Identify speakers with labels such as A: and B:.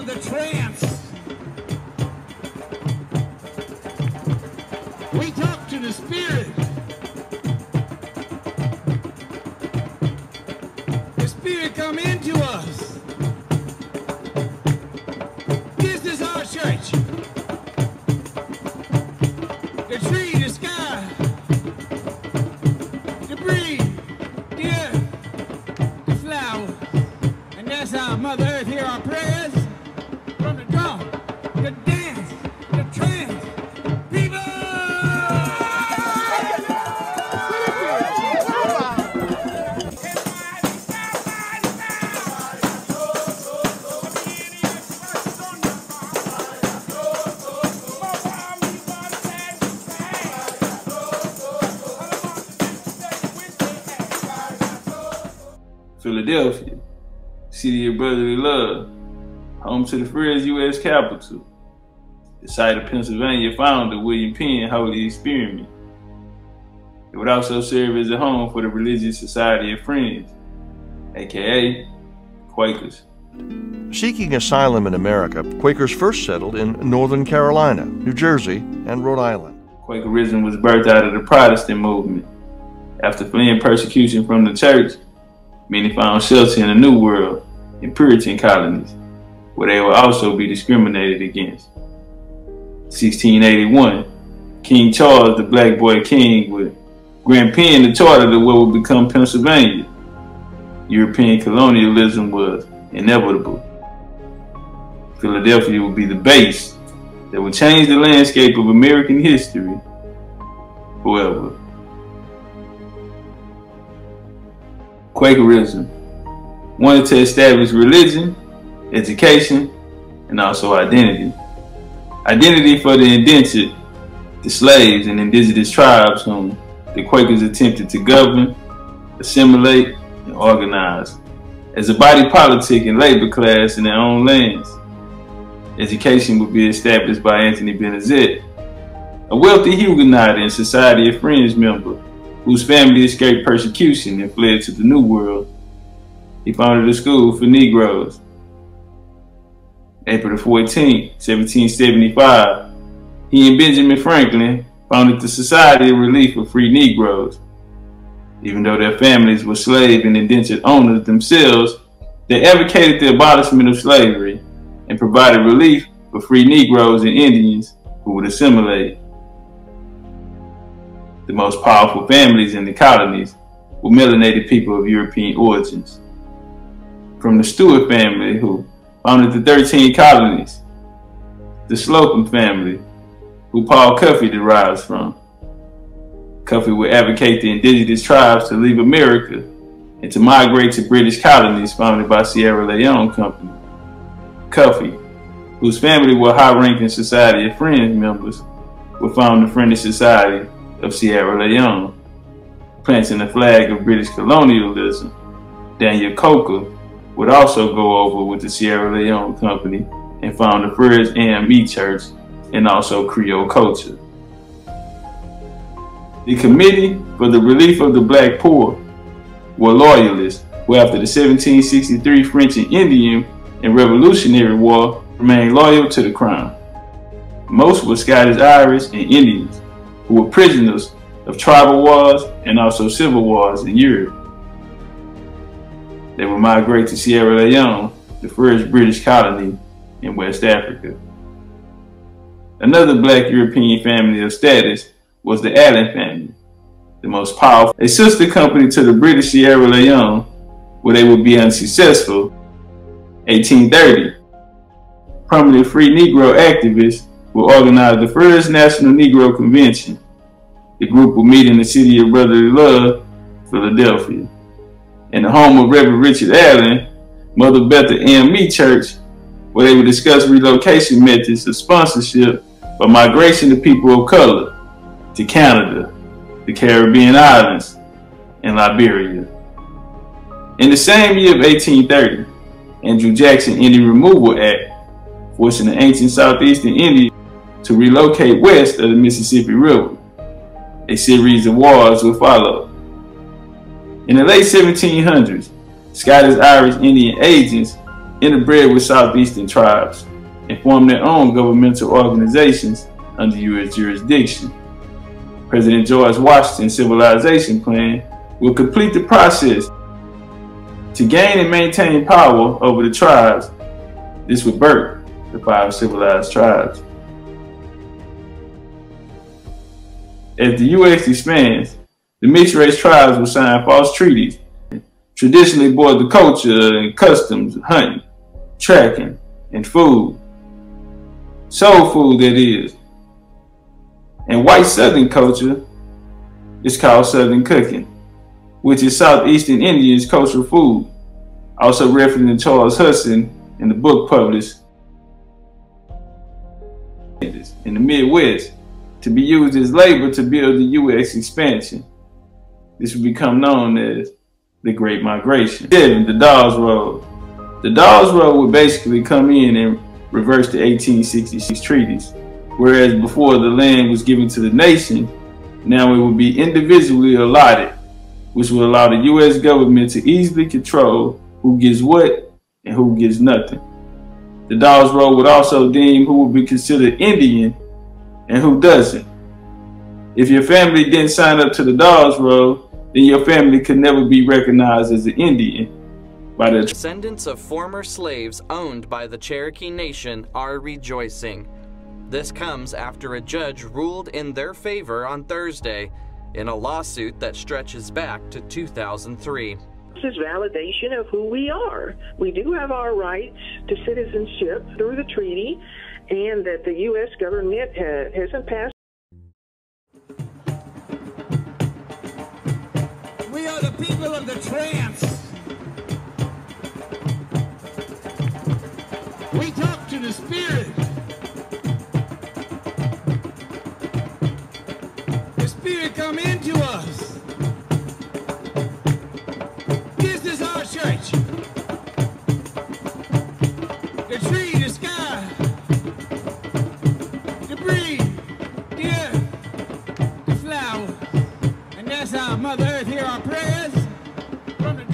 A: the trance. We talk to the spirit. The spirit come into us. This is our church. The tree, the sky, the breeze, the earth, the flower. And that's how Mother Earth hear our prayers. From the drum, the dance, the trance. People!
B: Philadelphia, city of brotherly love, home to the first U.S. Capitol, the site of Pennsylvania founder William Penn Holy Experiment. It would also serve as a home for the Religious Society of Friends, aka Quakers.
C: Seeking asylum in America, Quakers first settled in Northern Carolina, New Jersey, and Rhode Island.
B: Quakerism was birthed out of the Protestant movement. After fleeing persecution from the church, many found shelter in the New World, in Puritan colonies, where they would also be discriminated against. 1681, King Charles, the Black Boy King, would grant Penn the charter to what would become Pennsylvania. European colonialism was inevitable. Philadelphia would be the base that would change the landscape of American history forever. Quakerism wanted to establish religion, education, and also identity. Identity for the indentured, the slaves and indigenous tribes whom the Quakers attempted to govern, assimilate, and organize as a body politic and labor class in their own lands. Education would be established by Anthony Benezet, a wealthy Huguenot and Society of Friends member whose family escaped persecution and fled to the New World. He founded a school for Negroes. April 14, 1775, he and Benjamin Franklin founded the Society of Relief for Free Negroes. Even though their families were slave and indentured owners themselves, they advocated the abolishment of slavery and provided relief for free Negroes and Indians who would assimilate. The most powerful families in the colonies were melanated people of European origins. From the Stewart family, who founded the 13 colonies, the Slocum family, who Paul Cuffey derives from. Cuffey would advocate the indigenous tribes to leave America and to migrate to British colonies founded by Sierra Leone Company. Cuffey, whose family were high-ranking Society of Friends members, would found the Friendly Society of Sierra Leone, planting the flag of British colonialism. Daniel Coker would also go over with the Sierra Leone Company and found the first AME church and also Creole culture. The Committee for the Relief of the Black Poor were loyalists who, after the 1763 French and Indian and Revolutionary War, remained loyal to the crown. Most were Scottish, Irish, and Indians who were prisoners of tribal wars and also civil wars in Europe. They would migrate to Sierra Leone, the first British colony in West Africa. Another Black European family of status was the Allen family, the most powerful, a sister company to the British Sierra Leone, where they would be unsuccessful. 1830, prominent free Negro activists will organize the first National Negro Convention. The group will meet in the city of brotherly love, Philadelphia. In the home of Reverend Richard Allen, Mother Bethel AME Church, where they would discuss relocation methods of sponsorship for migration of people of color to Canada, the Caribbean islands, and Liberia. In the same year of 1830, Andrew Jackson Indian Removal Act, forcing the ancient southeastern Indians to relocate west of the Mississippi River. A series of wars would follow. In the late 1700s, Scottish Irish Indian agents interbred with southeastern tribes and formed their own governmental organizations under U.S. jurisdiction. President George Washington's civilization plan will complete the process to gain and maintain power over the tribes. This would birth the 5 civilized tribes. As the U.S. expands, the mixed-race tribes will sign false treaties, traditionally board the culture and customs of hunting, tracking, and food. Soul food, that is. And white Southern culture is called Southern cooking, which is Southeastern Indians' cultural food, also referencing Charles Hudson in the book published in the Midwest to be used as labor to build the U.S. expansion. This would become known as the Great Migration. 7. The Dawes Road. The Dawes Road would basically come in and reverse the 1866 treaties. Whereas before the land was given to the nation, now it will be individually allotted, which will allow the U.S. government to easily control who gets what and who gets nothing. The Dawes Road would also deem who will be considered Indian and who doesn't. If your family didn't sign up to the Dawes Road, then your family could never be recognized as an Indian by the
D: descendants of former slaves owned by the Cherokee Nation are rejoicing. This comes after a judge ruled in their favor on Thursday in a lawsuit that stretches back to 2003.
E: This is validation of who we are. We do have our rights to citizenship through the treaty, and that the U.S. government hasn't passed.
A: We are the people of the trance. We talk to the spirit. The spirit come into us. This is our church. The tree, the sky, the breeze, the earth, the flower. And that's how Mother Earth hear our prayers from the